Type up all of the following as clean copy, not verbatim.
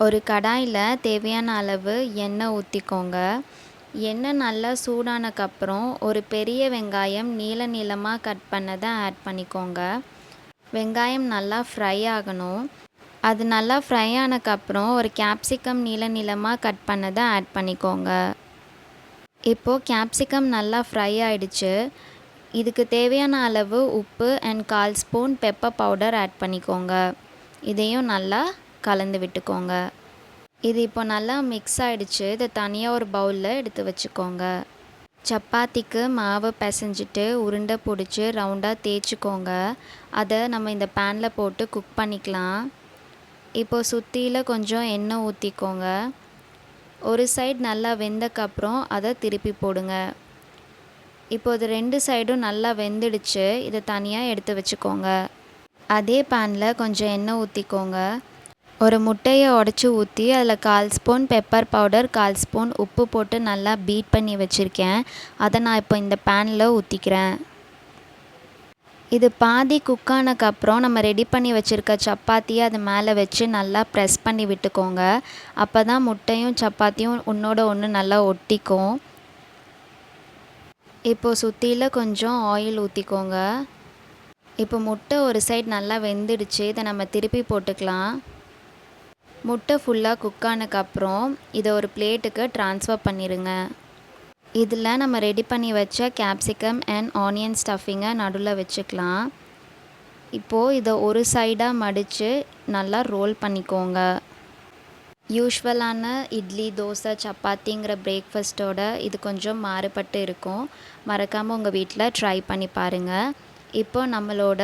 ஒரு கடாயில் தேவையான அளவு எண்ணெய் ஊற்றிக்கோங்க. எண்ணெய் நல்லா சூடானக்கப்புறம் ஒரு பெரிய வெங்காயம் நீளமாக கட் பண்ணதை ஆட் பண்ணிக்கோங்க. வெங்காயம் நல்லா ஃப்ரை ஆகணும். அது நல்லா ஃப்ரை ஆனக்கப்புறம் ஒரு கேப்சிகம் நீளமாக கட் பண்ணதை ஆட் பண்ணிக்கோங்க. இப்போது கேப்சிகம் நல்லா ஃப்ரை ஆயிடுச்சு. இதுக்கு தேவையான அளவு உப்பு and 1/4 spoon pepper powder add பண்ணிக்கோங்க. இதையும் நல்லா கலந்து விட்டுக்கோங்க. இது இப்போ நல்லா மிக்ஸ் ஆகிடுச்சு. இதை தனியாக ஒரு பவுலில் எடுத்து வச்சுக்கோங்க. சப்பாத்திக்கு மாவு பிசைஞ்சிட்டு உருண்டை பிடிச்சி ரவுண்டாக தேய்ச்சிக்கோங்க. அதை நம்ம இந்த பேனில் போட்டு குக் பண்ணிக்கலாம். இப்போது சுற்றியில் கொஞ்சம் எண்ணெய் ஊற்றிக்கோங்க. ஒரு சைடு நல்லா வெந்தக்கப்புறம் அதை திருப்பி போடுங்க. இப்போது 2 சைடும் நல்லா வெந்துடுச்சு. இதை தனியாக எடுத்து வச்சுக்கோங்க. அதே பேனில் கொஞ்சம் எண்ணெய் ஊற்றிக்கோங்க. ஒரு முட்டையை உடச்சி ஊற்றி அதில் 1/4 ஸ்பூன் பெப்பர் பவுடர் 1/4 ஸ்பூன் உப்பு போட்டு நல்லா பீட் பண்ணி வச்சுருக்கேன். அதை நான் இப்போ இந்த பேனில் ஊற்றிக்கிறேன். இது பாதி குக் ஆனக்கப்புறம் நம்ம ரெடி பண்ணி வச்சுருக்க சப்பாத்தியை அது மேலே வச்சு நல்லா ப்ரெஸ் பண்ணி விட்டுக்கோங்க. அப்போ தான் முட்டையும் சப்பாத்தியும் ஒன்றோட ஒன்று நல்லா ஒட்டிக்கும். இப்போது சுற்றியில் கொஞ்சம் ஆயில் ஊற்றிக்கோங்க. இப்போ முட்டை ஒரு சைடு நல்லா வெந்துடுச்சு. இதை நம்ம திருப்பி போட்டுக்கலாம். முட்டை ஃபுல்லாக குக் ஆனக்கப்புறம் இதை ஒரு பிளேட்டுக்கு ட்ரான்ஸ்ஃபர் பண்ணிடுங்க. இதில் நம்ம ரெடி பண்ணி வச்ச கேப்சிகம் அண்ட் ஆனியன் ஸ்டஃபிங்கை நடுவில் வச்சுக்கலாம். இப்போது இதை ஒரு சைடாக மடித்து நல்லா ரோல் பண்ணிக்கோங்க. யூஷுவலான இட்லி, தோசை, சப்பாத்திங்கிற பிரேக்ஃபாஸ்ட்டோட இது கொஞ்சம் மாறுபட்டு இருக்கும். மறக்காமல் உங்கள் வீட்டில் ட்ரை பண்ணி பாருங்கள். இப்போ நம்மளோட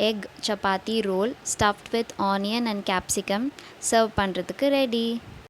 egg chapati roll stuffed with onion and capsicum serve பண்ணுறதுக்கு ரெடி.